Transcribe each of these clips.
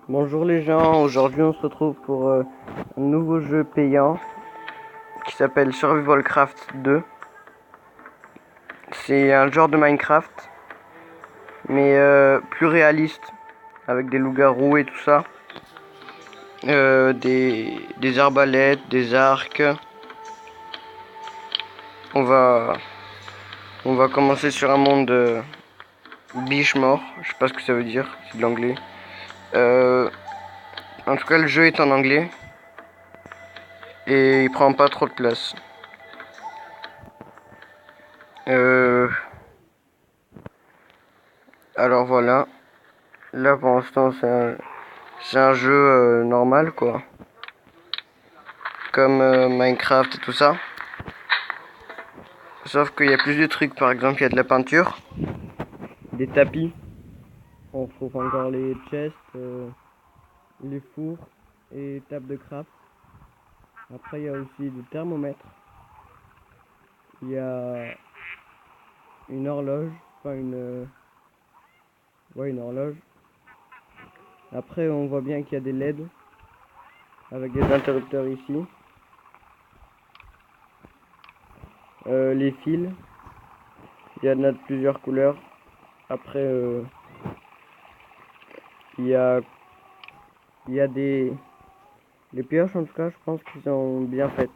Bonjour les gens, aujourd'hui on se retrouve pour un nouveau jeu payant qui s'appelle Survival Craft 2. C'est un genre de Minecraft, mais plus réaliste, avec des loups-garous et tout ça. Des arbalètes, des arcs. On va commencer sur un monde biche mort, je sais pas ce que ça veut dire, c'est de l'anglais. En tout cas le jeu est en anglais et il prend pas trop de place. Alors voilà, là pour l'instant c'est un jeu normal quoi, comme Minecraft et tout ça. Sauf qu'il y a plus de trucs, par exemple il y a de la peinture, des tapis, on trouve encore les chests, les fours et tables de craft. Après il y a aussi des thermomètres, il y a une horloge, enfin une horloge. Après on voit bien qu'il y a des LED avec des interrupteurs ici. Les fils, il y en a de plusieurs couleurs. Après il y a les pioches en tout cas, je pense qu'ils sont bien faites.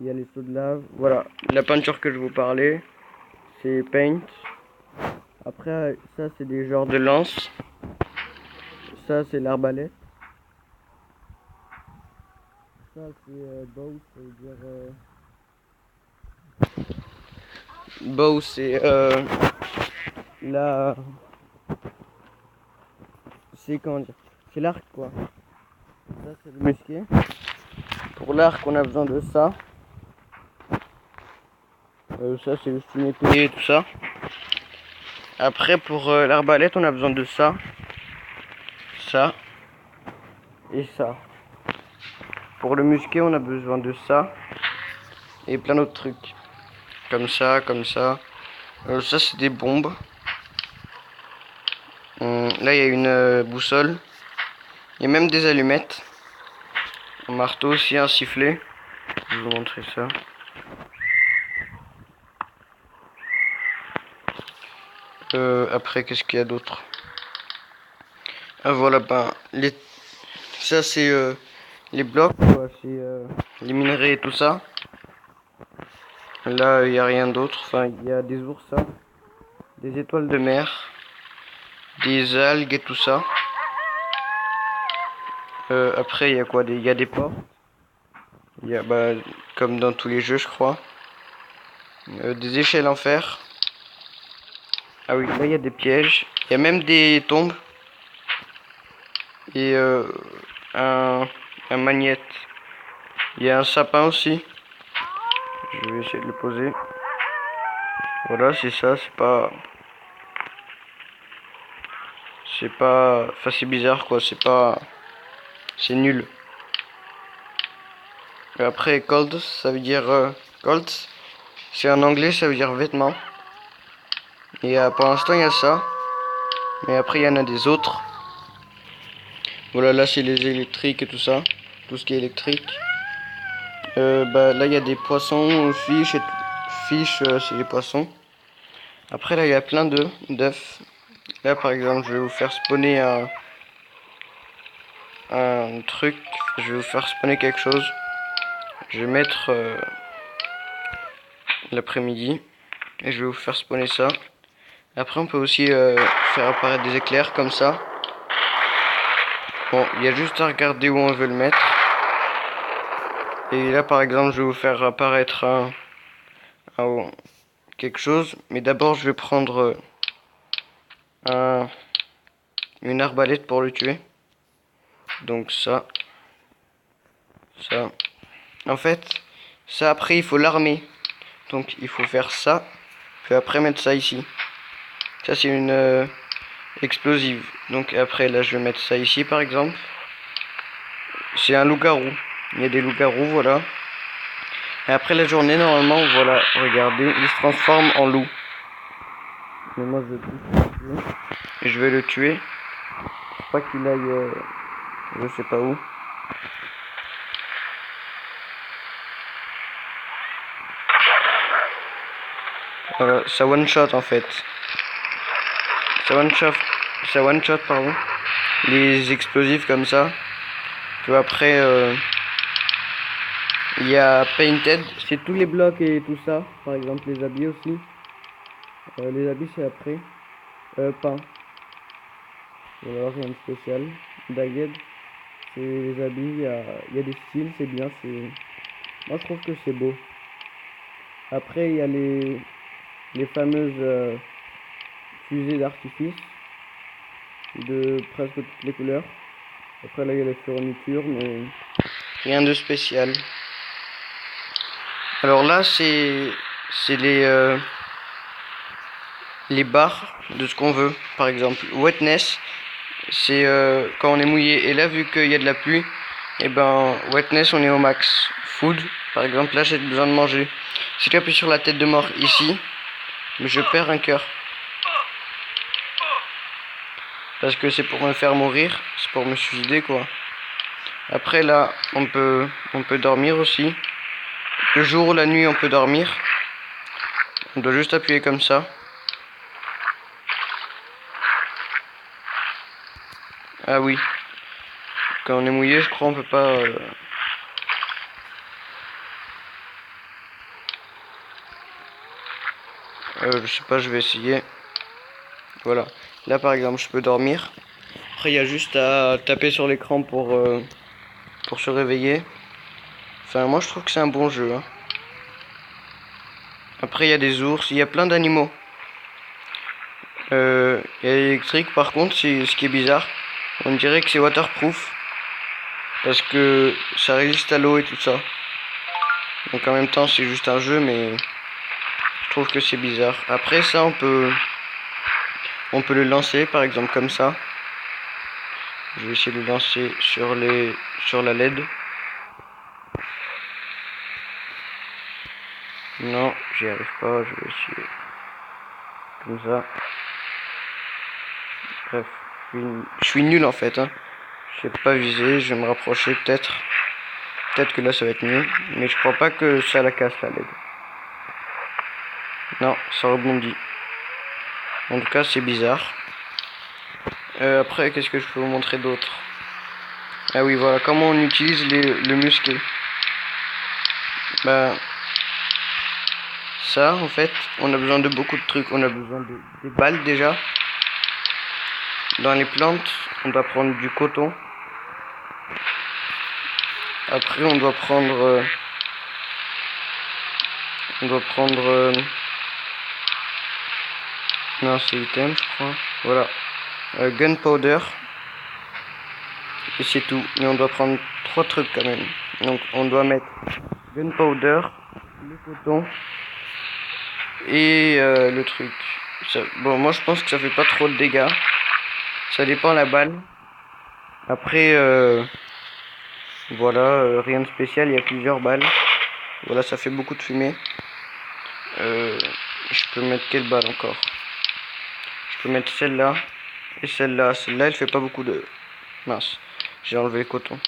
Il y a les seaux de lave, voilà, la peinture que je vous parlais, c'est paint. Après ça c'est des genres de lances. Ça c'est l'arbalète. Ça c'est bow, ça veut dire bow c'est la c'est comment dire, c'est l'arc quoi. Ça c'est le musquet. Pour l'arc on a besoin de ça. Ça c'est le stunetté et tout ça. Après pour l'arbalète on a besoin de ça, ça et ça. Pour le musquet on a besoin de ça et plein d'autres trucs. Comme ça, comme ça. Ça c'est des bombes. Là il y a une boussole. Il y a même des allumettes. Un marteau aussi, un sifflet. Je vais vous montrer ça. Après qu'est-ce qu'il y a d'autre? Ah voilà, ben ça c'est les blocs, quoi. C'est les minerais et tout ça. Là il n'y a rien d'autre. Enfin il y a des oursins, des étoiles de mer, des algues et tout ça. Après il y a quoi? Il y a des portes. Il y a comme dans tous les jeux je crois. Des échelles en fer. Ah oui, là il y a des pièges. Il y a même des tombes. Et un magnète. Il y a un sapin aussi. Je vais essayer de le poser. Voilà, c'est ça, enfin c'est bizarre quoi, c'est nul. Et après cold, ça veut dire cold, c'est en anglais, ça veut dire vêtements. Et pour l'instant il y a ça, mais après il y en a des autres. Voilà, là c'est les électriques et tout ça, tout ce qui est électrique. Là il y a des poissons, fiches, c'est les poissons. Après là il y a plein d'œufs. Là par exemple je vais vous faire spawner un truc, je vais vous faire spawner quelque chose. Je vais mettre l'après-midi et je vais vous faire spawner ça. Après on peut aussi faire apparaître des éclairs comme ça. Bon, il y a juste à regarder où on veut le mettre. Et là par exemple je vais vous faire apparaître quelque chose. Mais d'abord je vais prendre une arbalète pour le tuer. Donc ça. En fait, ça après il faut l'armer. Donc il faut faire ça. Puis après mettre ça ici. Ça c'est une explosive. Donc après là je vais mettre ça ici par exemple. C'est un loup-garou. Il y a des loups-garous, voilà. Et après la journée normalement, voilà, regardez, il se transforme en loup. Mais moi je vais le tuer. pas qu'il aille je sais pas où. Voilà, ça one shot en fait. Ça one shot pardon. Les explosifs comme ça. Puis après il y a painted, c'est tous les blocs et tout ça. Par exemple les habits aussi. Les habits c'est après. Peint. Voilà, rien de spécial. Baguette, c'est les habits, il y a des styles, c'est bien, c'est. Moi je trouve que c'est beau. Après il y a les fameuses fusées d'artifice de presque toutes les couleurs. Après là il y a les fournitures, mais rien de spécial. Alors là c'est les barres de ce qu'on veut. Par exemple wetness, c'est quand on est mouillé. Et là vu qu'il y a de la pluie, et ben wetness on est au max. Food par exemple, là j'ai besoin de manger. Si j'appuie sur la tête de mort ici, je perds un cœur. Parce que c'est pour me faire mourir, c'est pour me suicider quoi. Après là, on peut dormir aussi. Le jour ou la nuit, on peut dormir. On doit juste appuyer comme ça. Ah oui. Quand on est mouillé, je crois on peut pas... je sais pas, je vais essayer. Voilà. Là par exemple, je peux dormir. Après, il y a juste à taper sur l'écran pour se réveiller. Enfin, moi je trouve que c'est un bon jeu. Hein. Après, il y a des ours, il y a plein d'animaux. Il y a l'électrique, par contre, c'est ce qui est bizarre. On dirait que c'est waterproof. Parce que ça résiste à l'eau et tout ça. Donc en même temps, c'est juste un jeu, mais je trouve que c'est bizarre. Après ça, on peut le lancer, par exemple, comme ça. Je vais essayer de le lancer sur la LED. Non, j'y arrive pas, je vais essayer. Comme ça. Bref, je suis nul en fait. Hein. Je sais pas viser, je vais me rapprocher peut-être. Peut-être que là ça va être mieux. Mais je crois pas que ça la casse la LED. Non, ça rebondit. En tout cas, c'est bizarre. Après, qu'est-ce que je peux vous montrer d'autre? Ah oui, voilà, comment on utilise le musqué. Bah, ça, en fait, on a besoin de beaucoup de trucs. On a besoin des balles déjà. Dans les plantes, on doit prendre du coton. Après, on doit prendre... non, c'est item, je crois. Voilà. Gunpowder. Et c'est tout. Mais on doit prendre 3 trucs quand même. Donc, on doit mettre gunpowder, le coton et le truc. Ça, bon, moi je pense que ça fait pas trop de dégâts. Ça dépend la balle. Après, voilà, rien de spécial. Il y a plusieurs balles. Voilà, ça fait beaucoup de fumée. Je peux mettre quelle balle encore? Je peux mettre celle-là et celle-là. Celle-là, elle fait pas beaucoup de... Mince, j'ai enlevé le coton.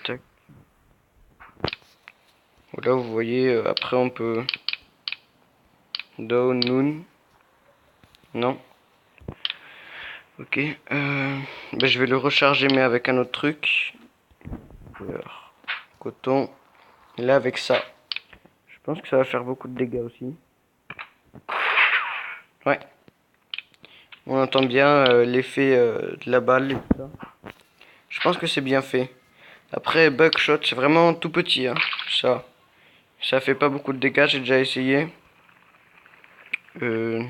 Tac. Voilà, vous voyez, après on peut... Down, noon. Non. Ok. Ben, je vais le recharger mais avec un autre truc. Alors, coton. Et là avec ça. Je pense que ça va faire beaucoup de dégâts aussi. Ouais. On entend bien l'effet de la balle et tout ça. Je pense que c'est bien fait. Après, buckshot, c'est vraiment tout petit. Hein. Ça fait pas beaucoup de dégâts, j'ai déjà essayé. Je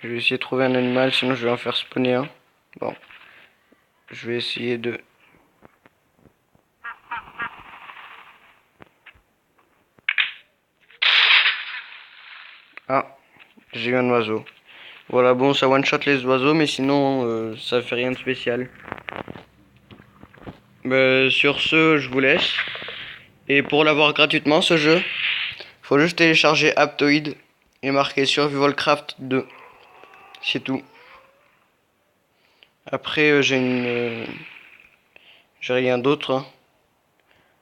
vais essayer de trouver un animal, sinon je vais en faire spawner un. Bon. Je vais essayer de... Ah, j'ai eu un oiseau. Voilà, bon, ça one-shot les oiseaux, mais sinon, ça fait rien de spécial. Sur ce, je vous laisse. Et pour l'avoir gratuitement, ce jeu, faut juste télécharger Aptoide et marquer Survival Craft 2. C'est tout. Après, j'ai rien d'autre, hein.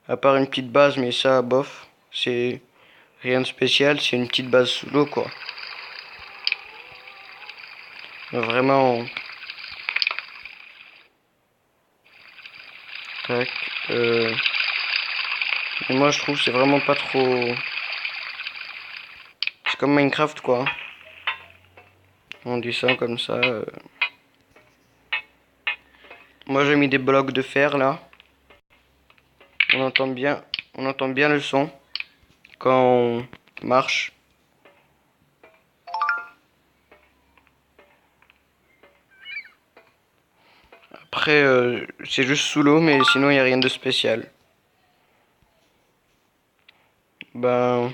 À part une petite base, mais ça, bof. C'est rien de spécial, c'est une petite base sous l'eau, quoi. Vraiment. Tac. Et moi, je trouve que c'est vraiment pas trop. C'est comme Minecraft, quoi. On descend comme ça. Moi, j'ai mis des blocs de fer là. On entend bien, on entend bien le son quand on marche. Après, c'est juste sous l'eau, mais sinon, il n'y a rien de spécial. Ben,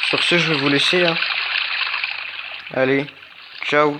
sur ce, je vais vous laisser, hein. Allez, ciao.